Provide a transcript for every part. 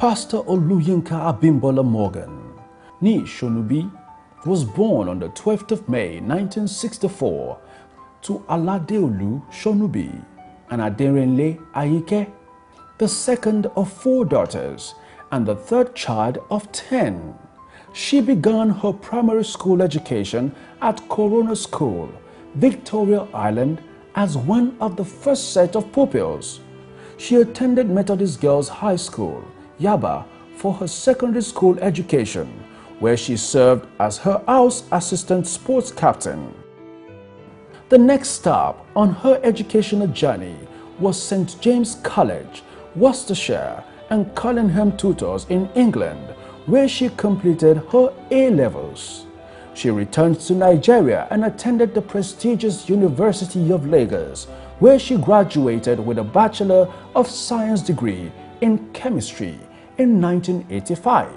Pastor Yinka Abimbola Morgan, ní Shonubi, was born on the 12th of May 1964 to Aladeolu Shonubi and Aderenle Ayike, the second of 4 daughters and the third child of 10. She began her primary school education at Corona School, Victoria Island, as one of the first set of pupils. She attended Methodist Girls High School, Yaba, for her secondary school education, where she served as her house assistant sports captain. The next stop on her educational journey was St. James College, Worcestershire, and Collingham Tutors in England, where she completed her A-levels. She returned to Nigeria and attended the prestigious University of Lagos, where she graduated with a Bachelor of Science degree in chemistry in 1985.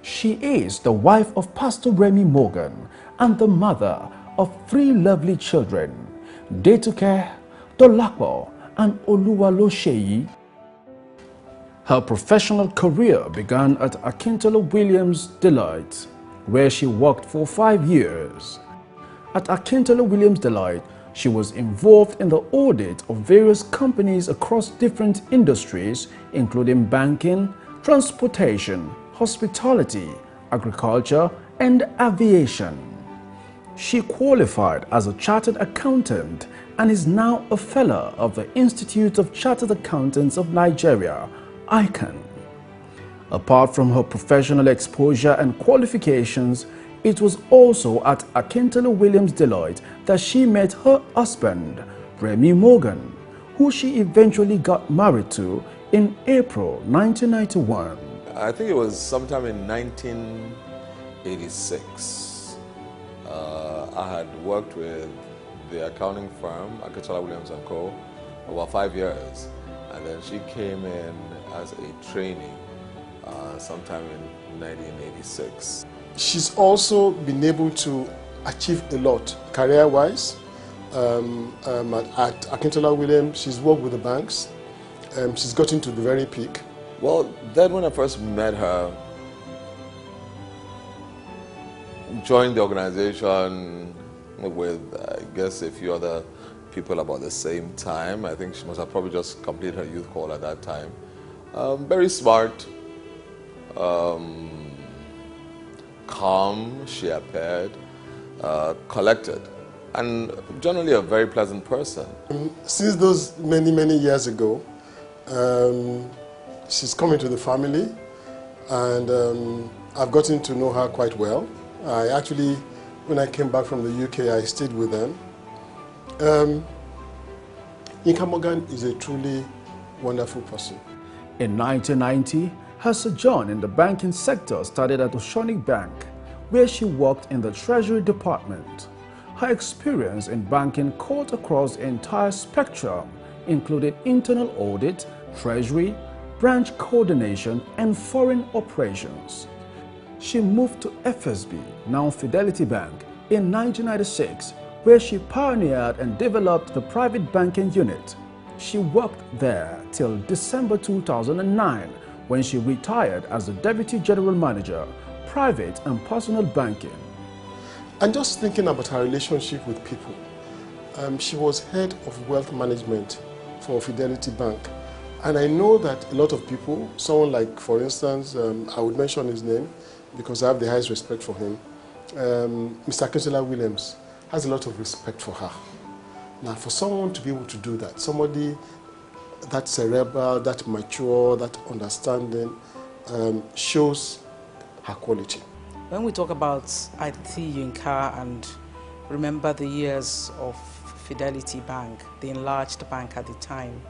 She is the wife of Pastor Remy Morgan and the mother of 3 lovely children, Detuke, Dolapo, and Oluwalosheyi. Her professional career began at Akintola Williams Deloitte, where she worked for 5 years. At Akintola Williams Deloitte, she was involved in the audit of various companies across different industries, including banking, transportation, hospitality, agriculture, and aviation. She qualified as a chartered accountant and is now a fellow of the Institute of Chartered Accountants of Nigeria, ICANN. Apart from her professional exposure and qualifications, it was also at Akintola Williams Deloitte that she met her husband, Remy Morgan, who she eventually got married to in April 1991. I think it was sometime in 1986. I had worked with the accounting firm, Akintola Williams & Co., about 5 years. And then she came in as a trainee sometime in 1986. She's also been able to achieve a lot career-wise. At Akintola Williams, she's worked with the banks. She's gotten to the very peak. Well, then when I first met her, joined the organization with, I guess, a few other people about the same time. I think she must have probably just completed her youth call at that time. Very smart, calm, she appeared, collected, and generally a very pleasant person. Since those many years ago, she's come into the family, and I've gotten to know her quite well. I actually, when I came back from the UK, I stayed with them. Yinka Morgan is a truly wonderful person. In 1990, her sojourn in the banking sector started at Oceanic Bank, where she worked in the Treasury Department. Her experience in banking cut across the entire spectrum, including internal audit, treasury, branch coordination, and foreign operations. She moved to FSB, now Fidelity Bank, in 1996, where she pioneered and developed the private banking unit. She worked there till December 2009, when she retired as the Deputy General Manager, Private and Personal Banking. And just thinking about her relationship with people, she was head of wealth management for Fidelity Bank. And I know that a lot of people, someone like, for instance, I would mention his name because I have the highest respect for him, Mr. Akintola Williams has a lot of respect for her. Now, for someone to be able to do that, somebody that cerebral, that mature, that understanding, shows her quality. When we talk about IT Yinka and remember the years of Fidelity Bank, the enlarged bank at the time,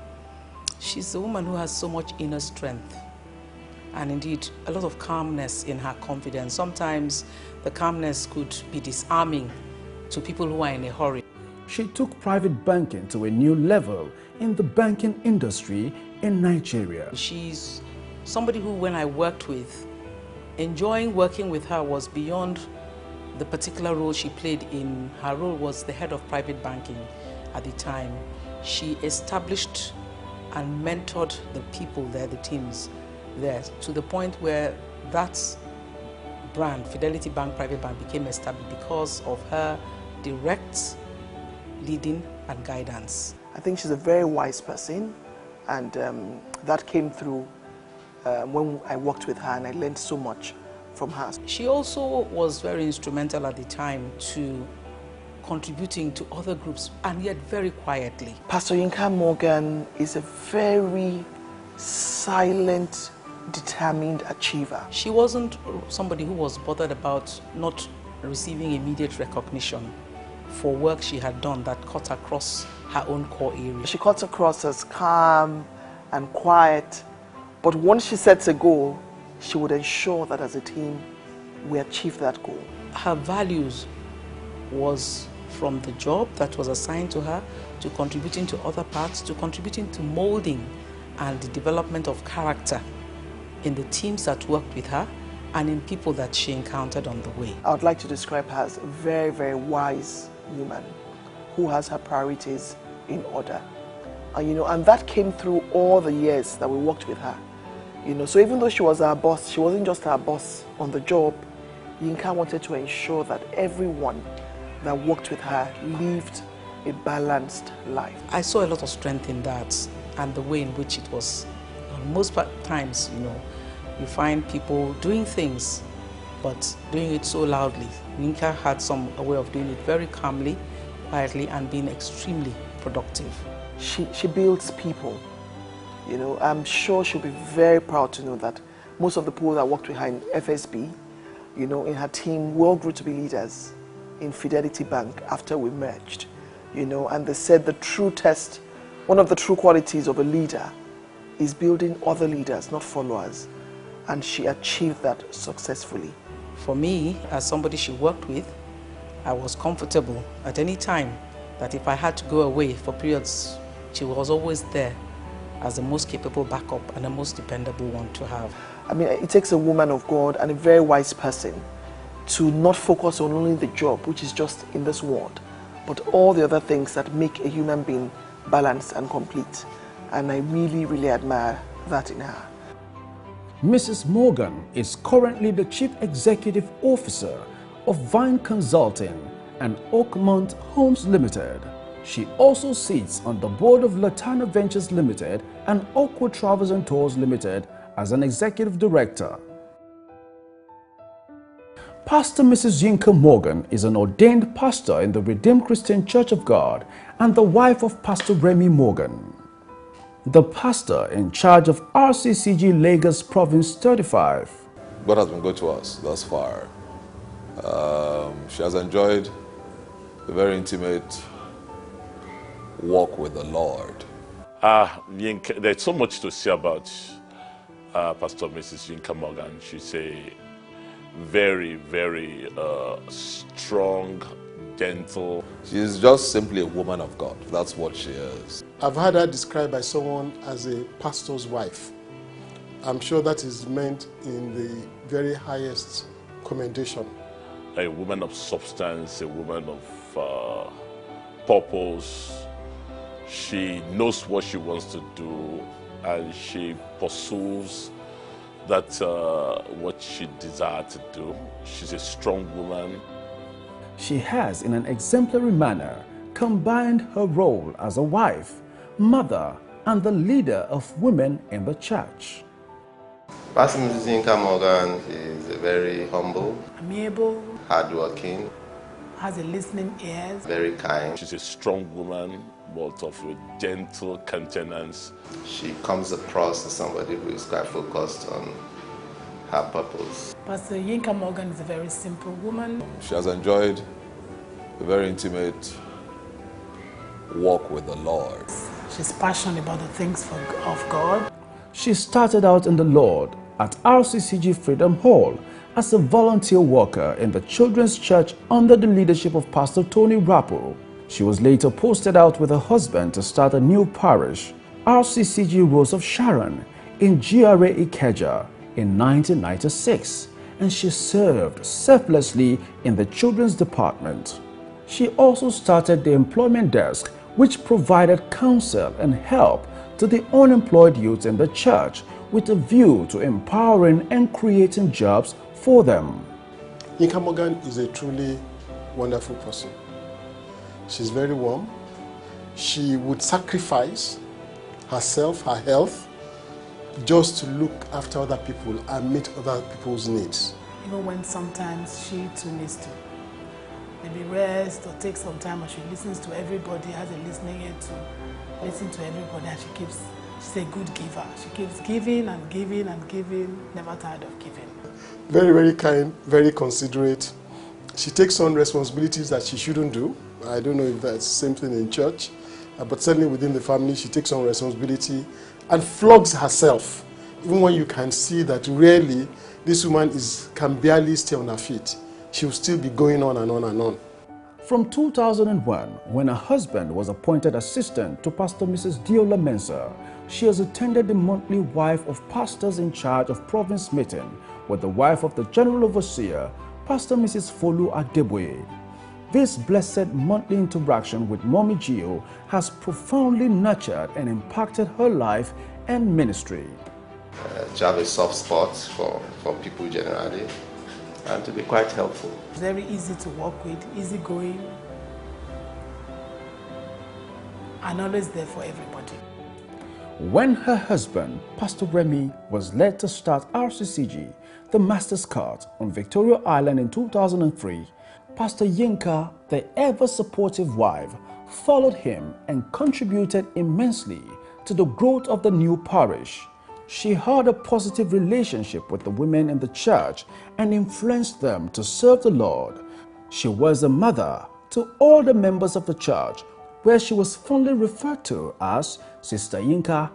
she's a woman who has so much inner strength and indeed a lot of calmness in her confidence. Sometimes the calmness could be disarming to people who are in a hurry. She took private banking to a new level in the banking industry in Nigeria. She's somebody who, when I worked with, enjoying working with her was beyond the particular role she played in. Her role was the head of private banking at the time. She established and mentored the people there, the teams, there, to the point where that brand, Fidelity Bank Private Bank, became established because of her direct leading and guidance. I think she's a very wise person, and that came through when I worked with her, and I learned so much from her. She also was very instrumental at the time to contributing to other groups, and yet very quietly. Pastor Yinka Morgan is a very silent, determined achiever. She wasn't somebody who was bothered about not receiving immediate recognition for work she had done that cut across her own core area. She cuts across as calm and quiet, but once she sets a goal, she would ensure that as a team we achieve that goal. Her values was from the job that was assigned to her, to contributing to other parts, to contributing to molding and the development of character in the teams that worked with her and in people that she encountered on the way. I would like to describe her as a very, very wise woman who has her priorities in order. And that came through all the years that we worked with her. So even though she was our boss, she wasn't just our boss on the job. Yinka wanted to ensure that everyone that worked with her lived a balanced life. I saw a lot of strength in that and the way in which it was. Most times, you find people doing things, but doing it so loudly. Yinka had a way of doing it very calmly, quietly, and being extremely productive. She builds people. I'm sure she'll be very proud to know that most of the people that worked with her in FSB, in her team, we all grew to be leaders in Fidelity Bank after we merged. And they said the true test, one of the true qualities of a leader is building other leaders, not followers. And she achieved that successfully. For me, as somebody she worked with, I was comfortable at any time that if I had to go away for periods, she was always there as the most capable backup and the most dependable one to have. It takes a woman of God and a very wise person to not focus on only the job, which is just in this world, but all the other things that make a human being balanced and complete. And I really, really admire that in her. Mrs. Morgan is currently the Chief Executive Officer of Vine Consulting and Oakmont Homes Limited. She also sits on the board of Latana Ventures Limited and Oakwood Travels and Tours Limited as an executive director. Pastor Mrs. Yinka Morgan is an ordained pastor in the Redeemed Christian Church of God and the wife of Pastor Remy Morgan, the pastor in charge of RCCG Lagos Province 35. God has been good to us thus far. She has enjoyed a very intimate walk with the Lord. Yinka, there's so much to say about Pastor Mrs. Yinka Morgan. She's a very, very strong, gentle. She is just simply a woman of God. That's what she is. I've had her described by someone as a pastor's wife. I'm sure that is meant in the very highest commendation. A woman of substance, a woman of purpose. She knows what she wants to do and she pursues that what she desires to do. She's a strong woman. She has, in an exemplary manner, combined her role as a wife, mother, and the leader of women in the church. Pastor Mrs. Yinka Morgan is very humble, amiable, hardworking, has a listening ear, very kind. She's a strong woman, but of a gentle countenance. She comes across as somebody who is quite focused on her purpose. Pastor Yinka Morgan is a very simple woman. She has enjoyed a very intimate walk with the Lord. She's passionate about the things of God. She started out in the Lord at RCCG Freedom Hall as a volunteer worker in the children's church under the leadership of Pastor Tony Rappo. She was later posted out with her husband to start a new parish, RCCG Rose of Sharon, in GRA Ikeja in 1996, and she served selflessly in the children's department. She also started the employment desk, which provided counsel and help to the unemployed youth in the church with a view to empowering and creating jobs for them. Yinka Morgan is a truly wonderful person. She's very warm. She would sacrifice herself, her health, just to look after other people and meet other people's needs. Even when sometimes she too needs to maybe rest or take some time, and she listens to everybody, has a listening ear to listen to everybody, and she's a good giver. She keeps giving and giving and giving, never tired of giving. Very, very kind, very considerate. She takes on responsibilities that she shouldn't do. I don't know if that's the same thing in church, but certainly within the family, she takes on responsibility and flogs herself, even when you can see that really this woman can barely stay on her feet. She will still be going on and on and on. From 2001, when her husband was appointed assistant to Pastor Mrs. Diola Mensah, she has attended the monthly Wife of Pastors in Charge of Province meeting with the wife of the General Overseer, Pastor Mrs. Folu Adeboye. This blessed monthly interaction with Mommy Gio has profoundly nurtured and impacted her life and ministry. To have a soft spot for people generally, and to be quite helpful. Very easy to work with, easygoing, and always there for everybody. When her husband, Pastor Remy, was led to start RCCG, the Master's Court on Victoria Island in 2003, Pastor Yinka, the ever-supportive wife, followed him and contributed immensely to the growth of the new parish. She had a positive relationship with the women in the church and influenced them to serve the Lord. She was a mother to all the members of the church, where she was fondly referred to as Sister Yinka,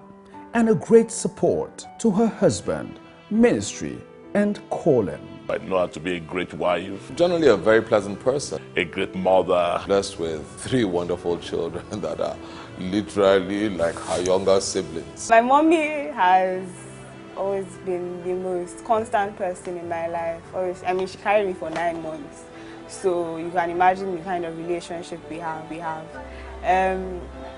and a great support to her husband, ministry, and calling. I know how to be a great wife, Generally a very pleasant person. a great mother. Blessed with 3 wonderful children that are literally like her younger siblings. My mommy has always been the most constant person in my life. Always, I mean, she carried me for 9 months. So you can imagine the kind of relationship we have.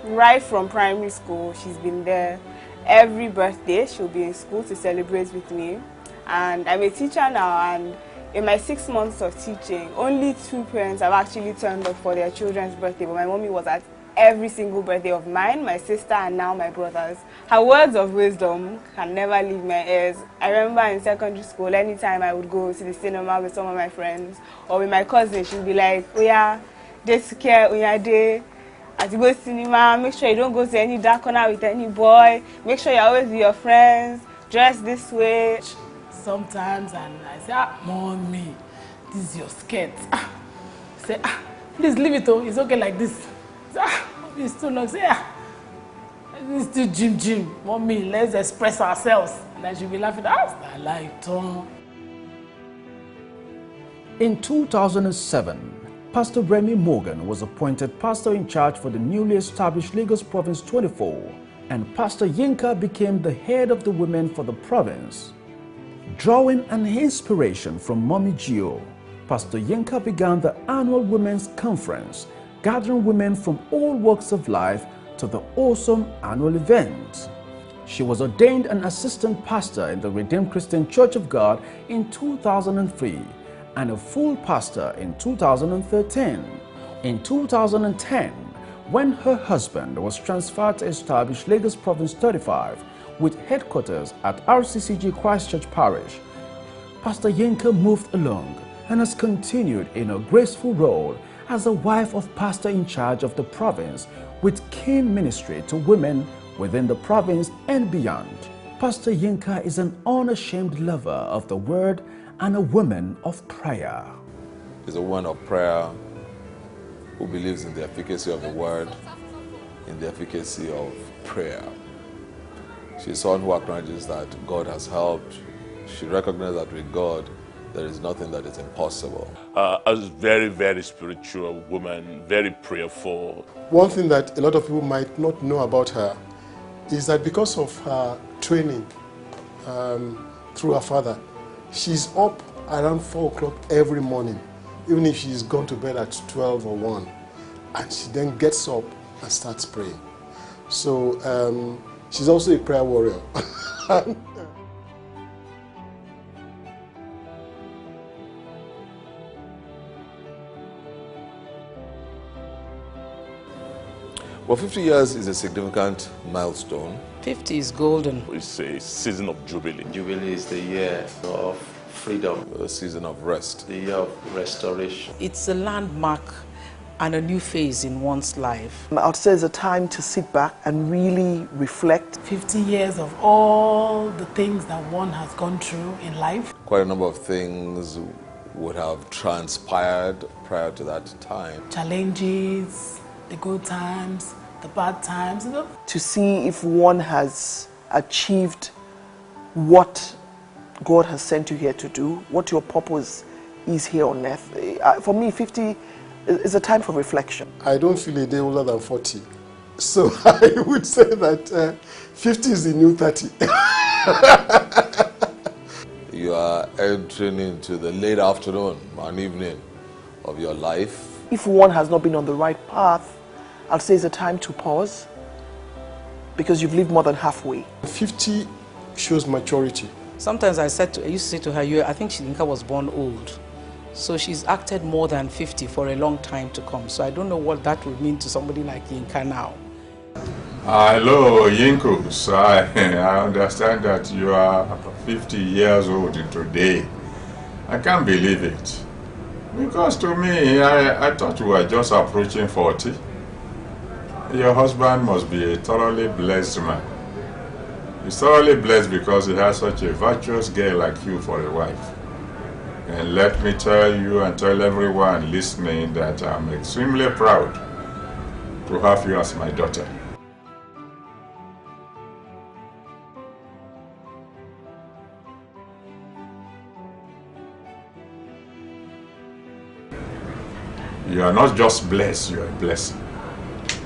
Right from primary school, she's been there. Every birthday, she'll be in school to celebrate with me. And I'm a teacher now, and in my 6 months of teaching, only 2 parents have actually turned up for their children's birthday, but my mommy was at every single birthday of mine, my sister, and now my brother's. Her words of wisdom can never leave my ears. I remember in secondary school, anytime I would go to the cinema with some of my friends or with my cousin, she'd be like, oh yeah, take care, oh yeah, day. As you go to cinema, make sure you don't go to any dark corner with any boy. Make sure you're always with your friends. Dress this way. Sometimes, and I say, Mommy, this is your skirt. Say, please leave it, it's okay like this. It's too long. Say, it's still Jim. Mommy, let's express ourselves. And then she'll be laughing, I like Tom. In 2007, Pastor Remy Morgan was appointed pastor in charge for the newly established Lagos Province 24, and Pastor Yinka became the head of the women for the province. Drawing an inspiration from Mommy Gio, Pastor Yinka began the annual Women's Conference, gathering women from all walks of life to the awesome annual event. She was ordained an assistant pastor in the Redeemed Christian Church of God in 2003 and a full pastor in 2013. In 2010, when her husband was transferred to establish Lagos Province 35 with headquarters at RCCG Christchurch Parish, Pastor Yinka moved along and has continued in a graceful role as a wife of pastor in charge of the province with keen ministry to women within the province and beyond. Pastor Yinka is an unashamed lover of the word and a woman of prayer. She's a woman of prayer who believes in the efficacy of the word, in the efficacy of prayer. She's someone who acknowledges that God has helped. She recognizes that with God, there is nothing that is impossible. A very, very spiritual woman, very prayerful. One thing that a lot of people might not know about her is that because of her training through her father, she's up around 4 o'clock every morning, even if she's gone to bed at 12 or 1. And she then gets up and starts praying. So she's also a prayer warrior. Well, 50 years is a significant milestone. 50 is golden. It's a season of jubilee. Jubilee is the year of freedom, A season of rest. the year of restoration. It's a landmark and a new phase in one's life. I would say it's a time to sit back and really reflect. 50 years of all the things that one has gone through in life. Quite a number of things would have transpired prior to that time. Challenges, the good times, the bad times. To see if one has achieved what God has sent you here to do, what your purpose is here on earth. For me, 50 is a time for reflection. I don't feel a day older than 40. So I would say that 50 is the new 30. You are entering into the late afternoon and evening of your life. If one has not been on the right path, I'll say it's a time to pause because you've lived more than halfway. 50 shows maturity. Sometimes I used to say to her, I think Yinka was born old. So she's acted more than 50 for a long time to come. So I don't know what that would mean to somebody like Yinka now. Hello, Yinkus. I understand that you are 50 years old today. I can't believe it. Because to me, I thought you were just approaching 40. Your husband must be a thoroughly blessed man. He's thoroughly blessed because he has such a virtuous girl like you for a wife. And let me tell you and tell everyone listening that I'm extremely proud to have you as my daughter. You are not just blessed, you are a blessing.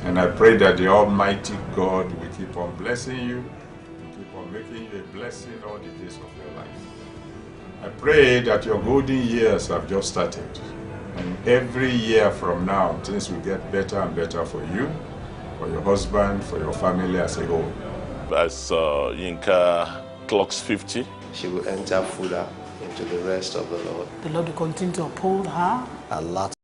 And I pray that the Almighty God will keep on blessing you, keep on making you a blessing all the days of your life. I pray that your golden years have just started. And every year from now, things will get better and better for you, for your husband, for your family as a whole. As Yinka clocks 50, She will enter fuller into the rest of the Lord. The Lord will continue to uphold her. A lot